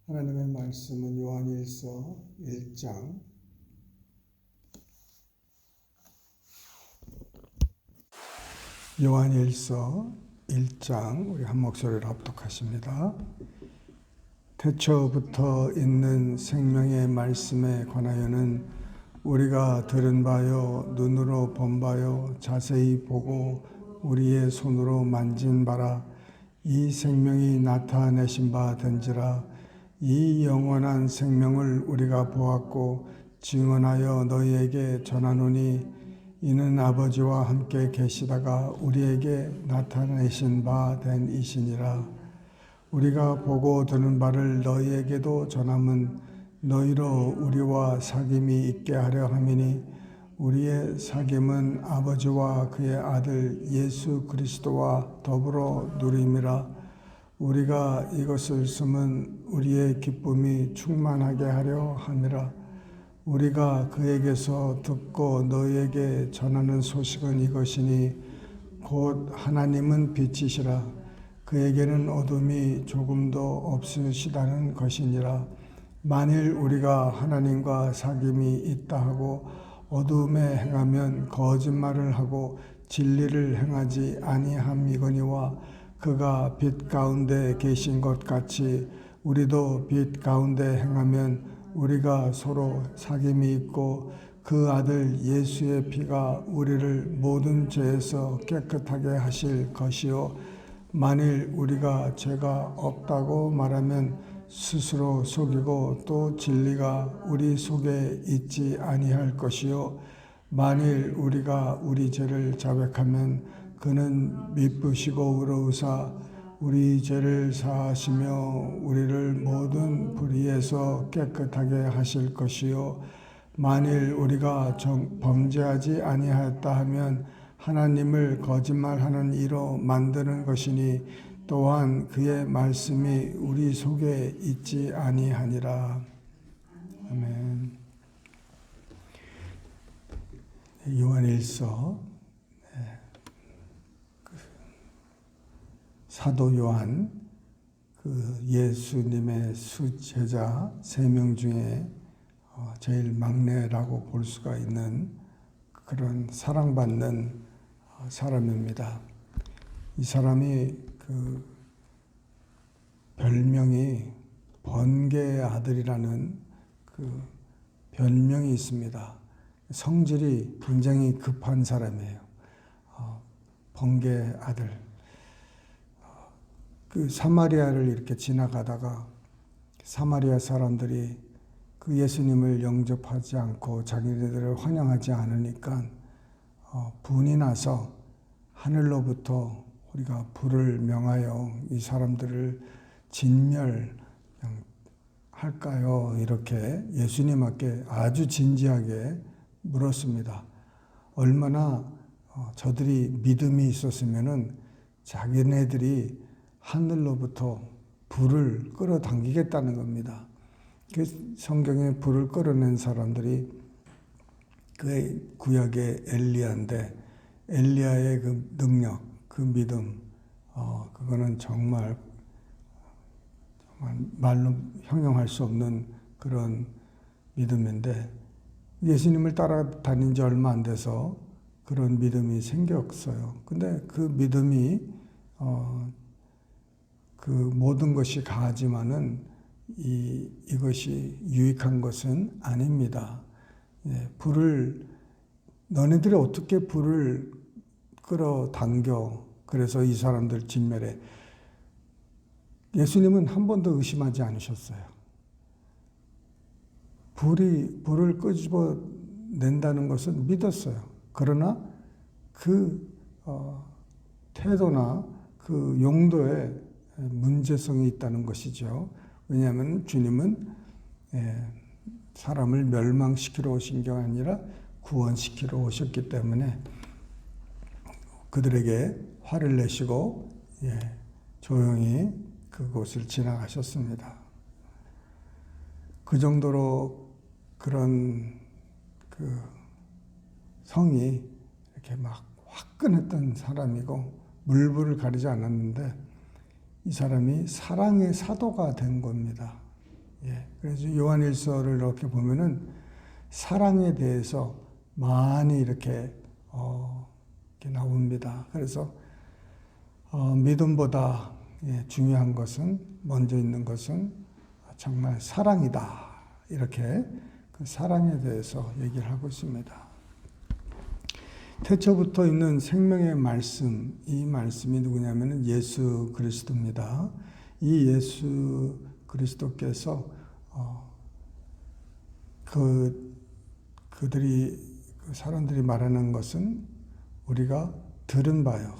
하나님의 말씀은 요한일서 1장 요한일서 1장 우리 한 목소리로 합독하십니다. 태초부터 있는 생명의 말씀에 관하여는 우리가 들은 바요 눈으로 본 바요 자세히 보고 우리의 손으로 만진 바라 이 생명이 나타내신 바 된지라. 이 영원한 생명을 우리가 보았고 증언하여 너희에게 전하노니 이는 아버지와 함께 계시다가 우리에게 나타내신 바 된 이시니라. 우리가 보고 들은 바를 너희에게도 전함은 너희로 우리와 사귐이 있게 하려 함이니 우리의 사귐은 아버지와 그의 아들 예수 그리스도와 더불어 누림이라. 우리가 이것을 쓰면 우리의 기쁨이 충만하게 하려 함이라. 우리가 그에게서 듣고 너희에게 전하는 소식은 이것이니 곧 하나님은 빛이시라. 그에게는 어둠이 조금도 없으시다는 것이니라. 만일 우리가 하나님과 사귐이 있다 하고 어둠에 행하면 거짓말을 하고 진리를 행하지 아니함이거니와 그가 빛 가운데 계신 것 같이 우리도 빛 가운데 행하면 우리가 서로 사귐이 있고 그 아들 예수의 피가 우리를 모든 죄에서 깨끗하게 하실 것이요 만일 우리가 죄가 없다고 말하면 스스로 속이고 또 진리가 우리 속에 있지 아니할 것이요 만일 우리가 우리 죄를 자백하면 그는 미쁘시고 의로우사 우리 죄를 사하시며 우리를 모든 불의에서 깨끗하게 하실 것이요 만일 우리가 범죄하지 아니하였다 하면 하나님을 거짓말하는 이로 만드는 것이니 또한 그의 말씀이 우리 속에 있지 아니하니라. 아멘. 요한일서 사도 요한 그 예수님의 수제자 3명 중에 제일 막내라고 볼 수가 있는 그런 사랑받는 사람입니다. 이 사람이 그 별명이 번개의 아들이라는 그 별명이 있습니다. 성질이 굉장히 급한 사람이에요. 번개의 아들. 그 사마리아를 이렇게 지나가다가 사마리아 사람들이 그 예수님을 영접하지 않고 자기네들을 환영하지 않으니까 분이 나서 하늘로부터 우리가 불을 명하여 이 사람들을 진멸할까요? 이렇게 예수님께 아주 진지하게 물었습니다. 얼마나 저들이 믿음이 있었으면은 자기네들이 하늘로부터 불을 끌어당기겠다는 겁니다. 그 성경에 불을 끌어낸 사람들이 그 구약의 엘리야인데 엘리야의 그 능력, 그 믿음, 그거는 정말 말로 형용할 수 없는 그런 믿음인데 예수님을 따라다닌 지 얼마 안 돼서 그런 믿음이 생겼어요. 근데 그 믿음이 그 모든 것이 가하지만은 이것이 유익한 것은 아닙니다. 너네들이 어떻게 불을 끌어당겨 그래서 이 사람들 진멸해. 예수님은 한 번도 의심하지 않으셨어요. 불을 끄집어낸다는 것은 믿었어요. 그러나 그 태도나 그 용도에 문제성이 있다는 것이죠. 왜냐하면 주님은 사람을 멸망시키러 오신 게 아니라 구원시키러 오셨기 때문에 그들에게 화를 내시고 조용히 그곳을 지나가셨습니다. 그 정도로 그런 그 성이 이렇게 막 화끈했던 사람이고 물불을 가리지 않았는데 이 사람이 사랑의 사도가 된 겁니다. 예, 그래서 요한일서를 이렇게 보면은 사랑에 대해서 많이 이렇게 나옵니다. 그래서 믿음보다 중요한 것은, 먼저 있는 것은 정말 사랑이다. 이렇게 그 사랑에 대해서 얘기를 하고 있습니다. 태초부터 있는 생명의 말씀, 이 말씀이 누구냐면 예수 그리스도입니다. 이 예수 그리스도께서 사람들이 말하는 것은 우리가 들은 바요.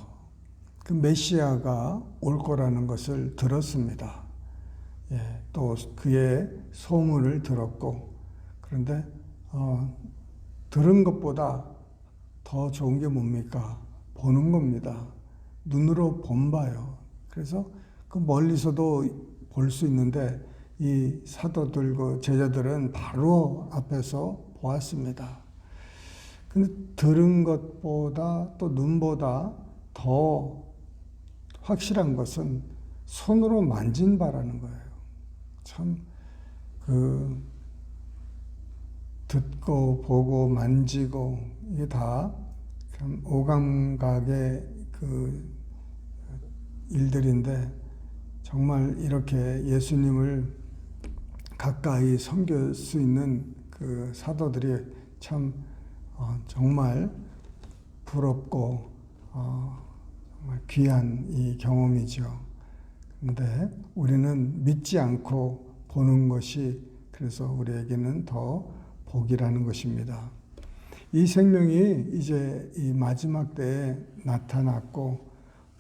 그 메시아가 올 거라는 것을 들었습니다. 예, 또 그의 소문을 들었고, 그런데 들은 것보다 더 좋은 게 뭡니까? 보는 겁니다. 눈으로 본 바요. 그래서 그 멀리서도 볼 수 있는데 이 사도들, 제자들은 바로 앞에서 보았습니다. 근데 들은 것보다 또 눈보다 더 확실한 것은 손으로 만진 바라는 거예요. 참, 듣고 보고 만지고 이게 다 참 오감각의 일들인데, 정말 이렇게 예수님을 가까이 섬길 수 있는 그 사도들이 참 정말 부럽고 정말 귀한 이 경험이죠. 근데 우리는 믿지 않고 보는 것이, 그래서 우리에게는 더 복이라는 것입니다. 이 생명이 이제 이 마지막 때에 나타났고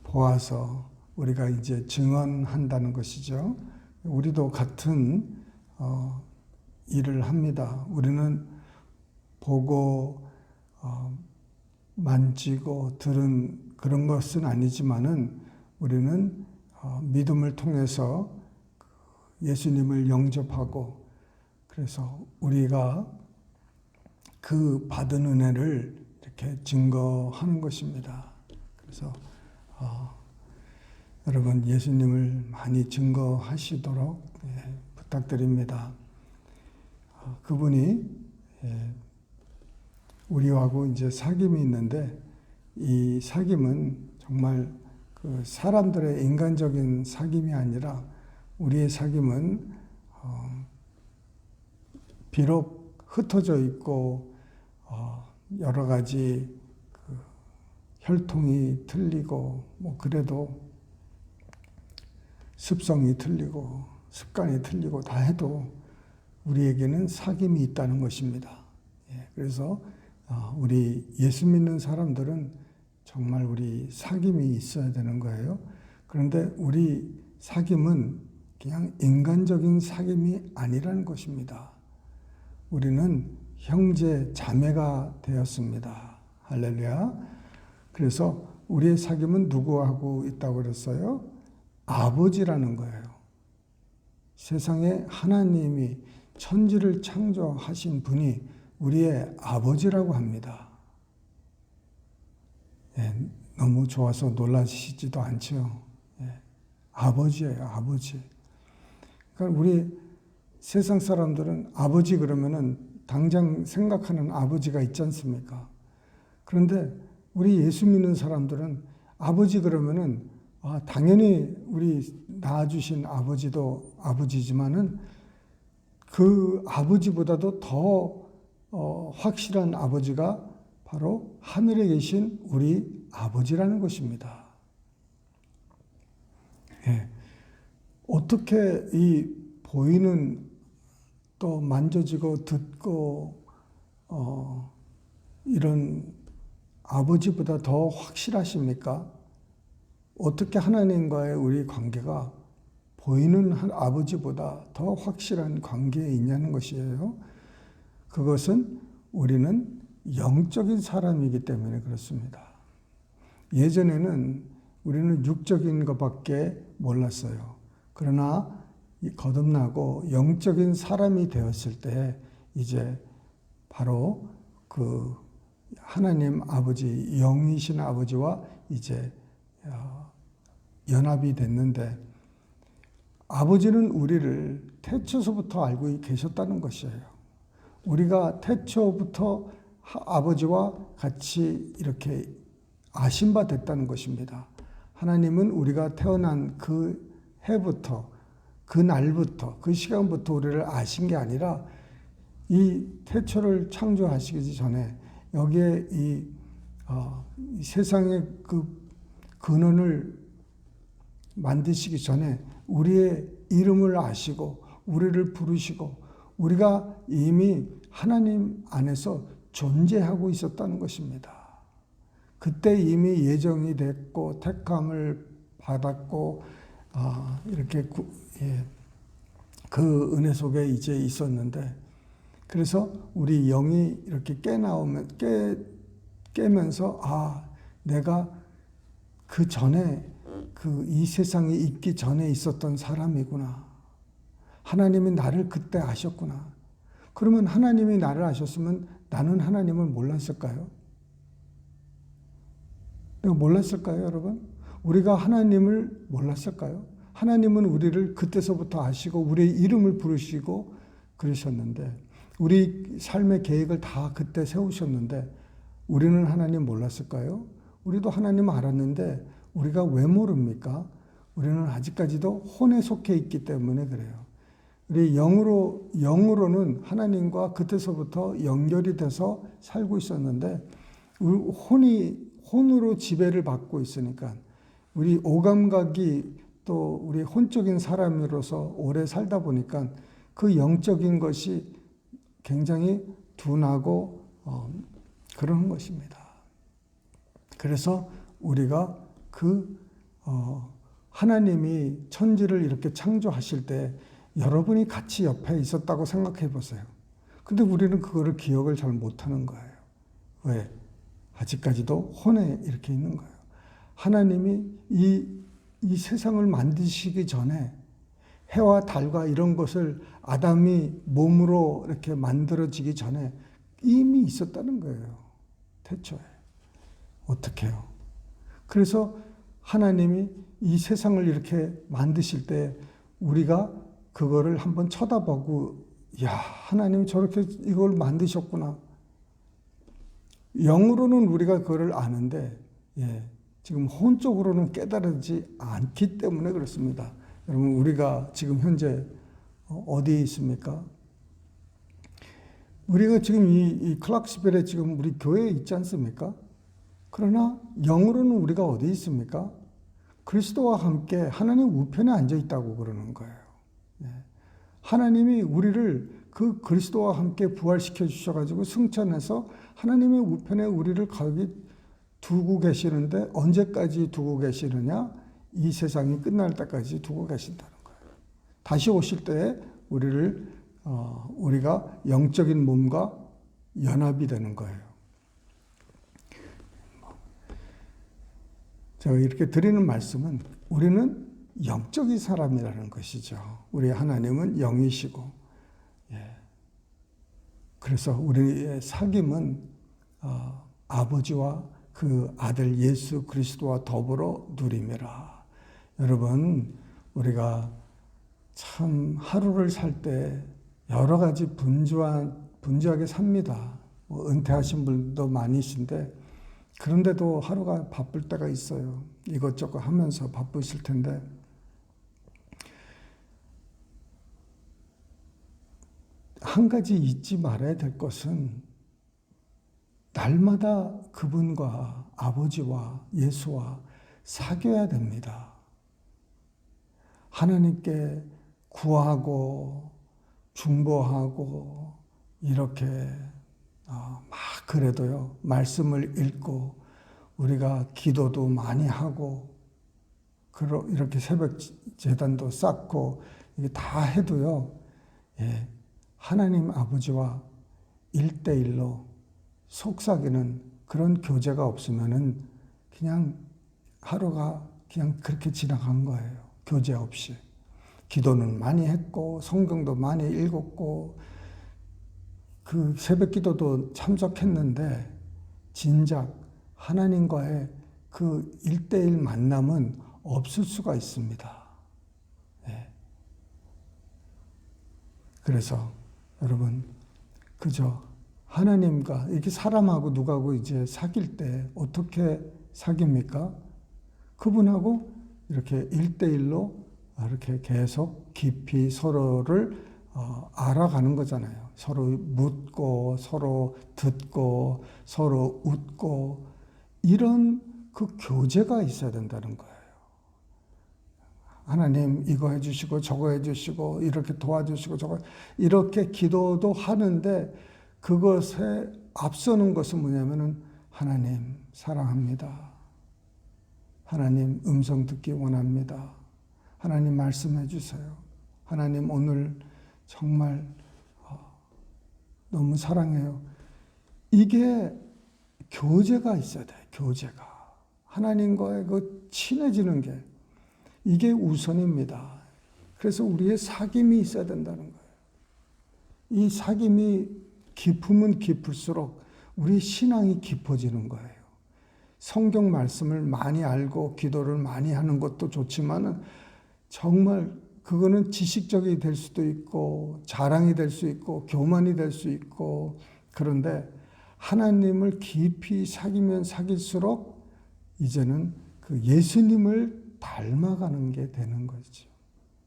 보아서 우리가 이제 증언한다는 것이죠. 우리도 같은 일을 합니다. 우리는 보고 만지고 들은 그런 것은 아니지만은 우리는 믿음을 통해서 예수님을 영접하고, 그래서 우리가 그 받은 은혜를 이렇게 증거하는 것입니다. 그래서 여러분 예수님을 많이 증거하시도록 부탁드립니다. 그분이 우리하고 이제 사귐이 있는데, 이 사귐은 정말 그 사람들의 인간적인 사귐이 아니라 우리의 사귐은 비록 흩어져 있고 여러 가지 혈통이 틀리고 그래도 습성이 틀리고 습관이 틀리고 다 해도 우리에게는 사귐이 있다는 것입니다. 그래서 우리 예수 믿는 사람들은 정말 우리 사귐이 있어야 되는 거예요. 그런데 우리 사귐은 그냥 인간적인 사귐이 아니라는 것입니다. 우리는 형제 자매가 되었습니다. 할렐루야. 그래서 우리의 사귐은 누구하고 있다고 그랬어요? 아버지라는 거예요. 세상에 하나님이 천지를 창조하신 분이 우리의 아버지라고 합니다. 너무 좋아서 놀라시지도 않죠. 아버지예요, 아버지. 그러니까 우리 세상 사람들은 아버지 그러면은 당장 생각하는 아버지가 있지 않습니까? 그런데 우리 예수 믿는 사람들은 아버지 그러면은 당연히 우리 낳아주신 아버지도 아버지지만은 그 아버지보다도 더 확실한 아버지가 바로 하늘에 계신 우리 아버지라는 것입니다. 어떻게 이 보이는, 또 만져지고 듣고 이런 아버지보다 더 확실하십니까? 어떻게 하나님과의 우리 관계가 보이는 아버지보다 더 확실한 관계에 있냐는 것이에요. 그것은 우리는 영적인 사람이기 때문에 그렇습니다. 예전에는 우리는 육적인 것밖에 몰랐어요. 그러나 거듭나고 영적인 사람이 되었을 때 이제 바로 그 하나님 아버지, 영이신 아버지와 이제 연합이 됐는데, 아버지는 우리를 태초서부터 알고 계셨다는 것이에요. 우리가 태초부터 아버지와 같이 이렇게 아신 바 됐다는 것입니다. 하나님은 우리가 태어난 그 해부터, 그 날부터, 그 시간부터 우리를 아신 게 아니라 이 태초를 창조하시기 전에 여기에 이 세상의 그 근원을 만드시기 전에 우리의 이름을 아시고 우리를 부르시고 우리가 이미 하나님 안에서 존재하고 있었다는 것입니다. 그때 이미 예정이 됐고 택함을 받았고 이렇게 그 은혜 속에 이제 있었는데, 그래서 우리 영이 이렇게 깨면서 내가 그 전에 이 세상에 있기 전에 있었던 사람이구나. 하나님이 나를 그때 아셨구나. 그러면 하나님이 나를 아셨으면 나는 하나님을 몰랐을까요? 내가 몰랐을까요, 여러분? 우리가 하나님을 몰랐을까요? 하나님은 우리를 그때서부터 아시고 우리의 이름을 부르시고 그러셨는데, 우리 삶의 계획을 다 그때 세우셨는데 우리는 하나님 몰랐을까요? 우리도 하나님 알았는데 우리가 왜 모릅니까? 우리는 아직까지도 혼에 속해 있기 때문에 그래요. 우리 영으로는 하나님과 그때서부터 연결이 돼서 살고 있었는데 혼으로 지배를 받고 있으니까, 우리 오감각이 또 우리 혼적인 사람으로서 오래 살다 보니까 그 영적인 것이 굉장히 둔하고 그러는 것입니다. 그래서 우리가 하나님이 천지를 이렇게 창조하실 때 여러분이 같이 옆에 있었다고 생각해 보세요. 근데 우리는 그거를 기억을 잘 못하는 거예요. 왜? 아직까지도 혼에 이렇게 있는 거예요. 하나님이 이 세상을 만드시기 전에 해와 달과 이런 것을 아담이 몸으로 이렇게 만들어지기 전에 이미 있었다는 거예요. 태초에. 어떻게 해요? 그래서 하나님이 이 세상을 이렇게 만드실 때 우리가 그거를 한번 쳐다보고, 하나님이 저렇게 이걸 만드셨구나. 영으로는 우리가 그거를 아는데, 지금 혼적으로는 깨달지 않기 때문에 그렇습니다. 여러분, 우리가 지금 현재 어디에 있습니까? 우리가 지금 이 클락스빌에 지금 우리 교회에 있지 않습니까? 그러나 영으로는 우리가 어디 있습니까? 그리스도와 함께 하나님 우편에 앉아 있다고 그러는 거예요. 하나님이 우리를 그 그리스도와 함께 부활시켜 주셔가지고 승천해서 하나님의 우편에 우리를 거기 두고 계시는데, 언제까지 두고 계시느냐? 이 세상이 끝날 때까지 두고 계신다는 거예요. 다시 오실 때에 우리가 영적인 몸과 연합이 되는 거예요. 제가 이렇게 드리는 말씀은 우리는 영적인 사람이라는 것이죠. 우리 하나님은 영이시고, 그래서 우리의 사귐은 아버지와 그 아들 예수 그리스도와 더불어 누림이라. 여러분, 우리가 참 하루를 살 때 여러 가지 분주하게 삽니다. 은퇴하신 분도 많으신데, 그런데도 하루가 바쁠 때가 있어요. 이것저것 하면서 바쁘실 텐데, 한 가지 잊지 말아야 될 것은 날마다 그분과 아버지와 예수와 사귀어야 됩니다. 하나님께 구하고 중보하고 이렇게 막 그래도요, 말씀을 읽고 우리가 기도도 많이 하고 이렇게 새벽 제단도 쌓고 이게 다 해도요, 하나님 아버지와 1대1로 속삭이는 그런 교제가 없으면은 그냥 하루가 그냥 그렇게 지나간 거예요. 교제 없이. 기도는 많이 했고 성경도 많이 읽었고 그 새벽 기도도 참석했는데 진작 하나님과의 그 1대1 만남은 없을 수가 있습니다. 그래서 여러분 그저 하나님과 이렇게 사람하고 누가하고 이제 사귈 때 어떻게 사깁니까? 그분하고 이렇게 1대1로 이렇게 계속 깊이 서로를 알아가는 거잖아요. 서로 묻고 서로 듣고 서로 웃고 이런 그 교제가 있어야 된다는 거예요. 하나님 이거 해주시고 저거 해주시고 이렇게 도와주시고 저거 이렇게 기도도 하는데 그것에 앞서는 것은 뭐냐면은 하나님 사랑합니다. 하나님 음성 듣기 원합니다. 하나님 말씀해 주세요. 하나님 오늘 정말 너무 사랑해요. 이게 교제가 있어야 돼요. 교제가. 하나님과의 그 친해지는 게 이게 우선입니다. 그래서 우리의 사귐이 있어야 된다는 거예요. 이 사귐이 깊으면 깊을수록 우리 신앙이 깊어지는 거예요. 성경 말씀을 많이 알고 기도를 많이 하는 것도 좋지만은 정말 그거는 지식적이 될 수도 있고 자랑이 될 수 있고 교만이 될 수 있고 그런데 하나님을 깊이 사귀면 사귈수록 이제는 그 예수님을 닮아가는 게 되는 거죠.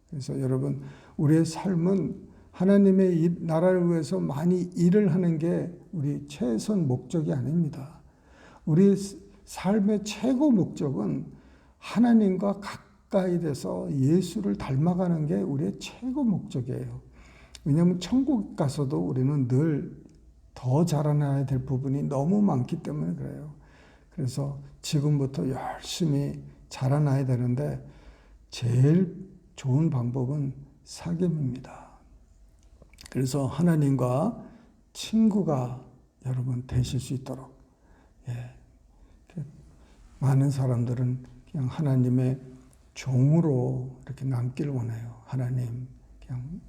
그래서 여러분 우리의 삶은 하나님의 나라를 위해서 많이 일을 하는 게 우리 최선 목적이 아닙니다. 우리 삶의 최고 목적은 하나님과 가까이 돼서 예수를 닮아가는 게 우리의 최고 목적이에요. 왜냐하면 천국 가서도 우리는 늘 더 자라나야 될 부분이 너무 많기 때문에 그래요. 그래서 지금부터 열심히 자라나야 되는데 제일 좋은 방법은 사귐입니다. 그래서 하나님과 친구가 여러분 되실 수 있도록 많은 사람들은 그냥 하나님의 종으로 이렇게 남기를 원해요. 하나님 그냥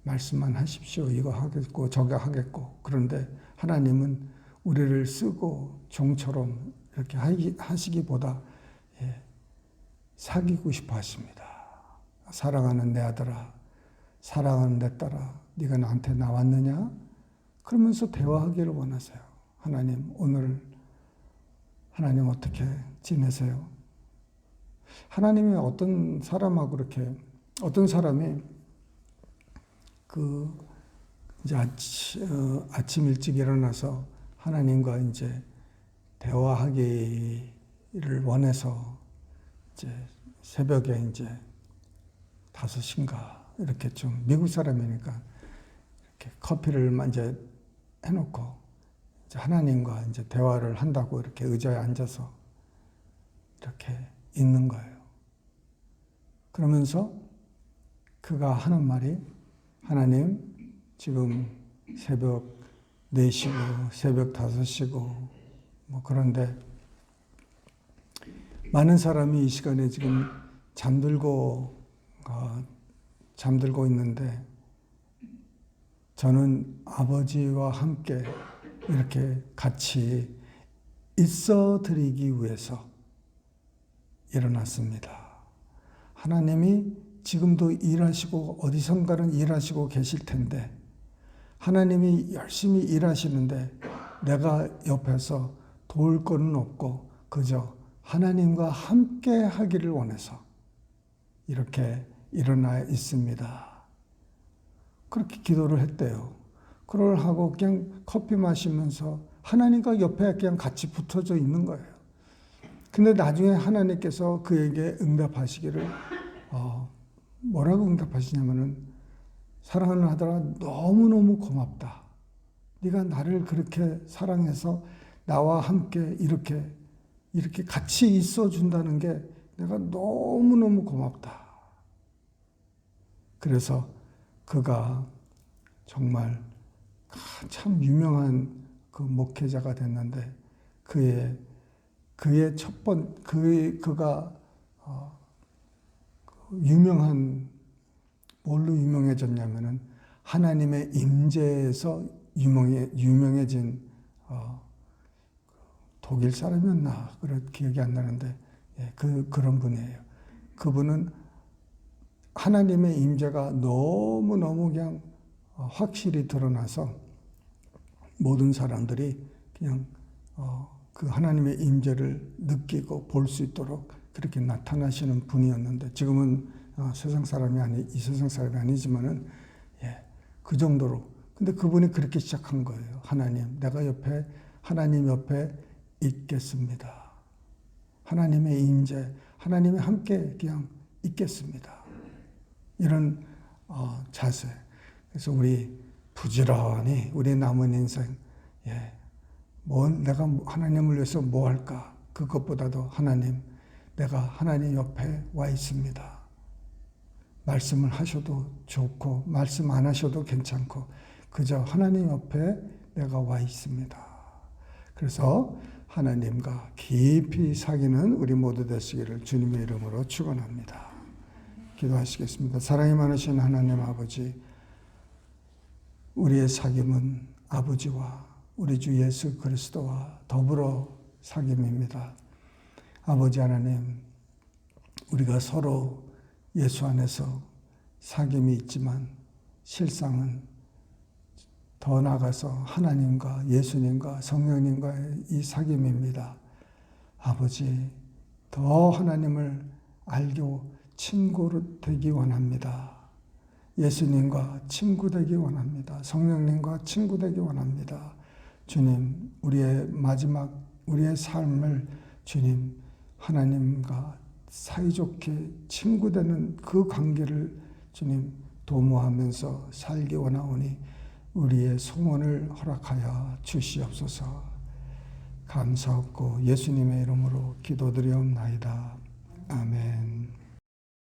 말씀만 하십시오. 이거 하겠고 저거 하겠고. 그런데 하나님은 우리를 쓰고 종처럼 이렇게 하시기보다 사귀고 싶어 하십니다. 사랑하는 내 아들아, 사랑하는 내 딸아, 네가 나한테 나왔느냐? 그러면서 대화하기를 원하세요. 하나님 오늘 하나님 어떻게 지내세요? 하나님이 어떤 사람하고 이렇게 어떤 사람이 그 이제 아침 일찍 일어나서 하나님과 이제 대화하기를 원해서 이제 새벽에 이제 5시인가 이렇게 좀 미국 사람이니까 이렇게 커피를 이제 해놓고 이제 하나님과 이제 대화를 한다고 이렇게 의자에 앉아서 이렇게 있는 거예요. 그러면서 그가 하는 말이 하나님 지금 새벽 4시고 새벽 5시고 뭐 그런데 많은 사람이 이 시간에 지금 잠들고 있는데 저는 아버지와 함께 이렇게 같이 있어 드리기 위해서 일어났습니다. 하나님이 지금도 일하시고 어디선가는 일하시고 계실 텐데 하나님이 열심히 일하시는데 내가 옆에서 도울 거는 없고 그저 하나님과 함께 하기를 원해서 이렇게 일어나 있습니다. 그렇게 기도를 했대요. 그걸 하고 그냥 커피 마시면서 하나님과 옆에 그냥 같이 붙어져 있는 거예요. 근데 나중에 하나님께서 그에게 응답하시기를 뭐라고 응답하시냐면은 사랑하는 아들아 너무너무 고맙다. 네가 나를 그렇게 사랑해서 나와 함께 이렇게 같이 있어 준다는 게 내가 너무너무 고맙다. 그래서 그가 정말 참 유명한 그 목회자가 됐는데 그의 그가 유명한 뭘로 유명해졌냐면은 하나님의 임재에서 유명해진 독일 사람이었나 그런 기억이 안 나는데 그런 분이에요. 그분은 하나님의 임재가 너무너무 그냥 확실히 드러나서 모든 사람들이 그냥 그 하나님의 임재를 느끼고 볼 수 있도록 그렇게 나타나시는 분이었는데, 지금은 세상 사람이 이 세상 사람이 아니지만은, 그 정도로. 근데 그분이 그렇게 시작한 거예요. 하나님, 내가 하나님 옆에 있겠습니다. 하나님의 임재, 하나님이 함께 그냥 있겠습니다. 이런 자세. 그래서 우리 부지런히 우리 남은 인생, 내가 하나님을 위해서 뭐 할까? 그것보다도 하나님, 내가 하나님 옆에 와 있습니다. 말씀을 하셔도 좋고 말씀 안 하셔도 괜찮고 그저 하나님 옆에 내가 와 있습니다. 그래서 하나님과 깊이 사귀는 우리 모두 되시기를 주님의 이름으로 축원합니다. 기도하시겠습니다. 사랑이 많으신 하나님 아버지, 우리의 사귐은 아버지와 우리 주 예수 그리스도와 더불어 사귐입니다. 아버지 하나님, 우리가 서로 예수 안에서 사귐이 있지만 실상은 더 나아가서 하나님과 예수님과 성령님과의 이 사귐입니다. 아버지, 더 하나님을 알고 친구 되기 원합니다. 예수님과 친구 되기 원합니다. 성령님과 친구 되기 원합니다. 주님, 우리의 삶을 주님, 하나님과 사이좋게 친구되는 그 관계를 주님 도모하면서 살기 원하오니 우리의 소원을 허락하여 주시옵소서. 감사없고 예수님의 이름으로 기도드리옵나이다. 아멘.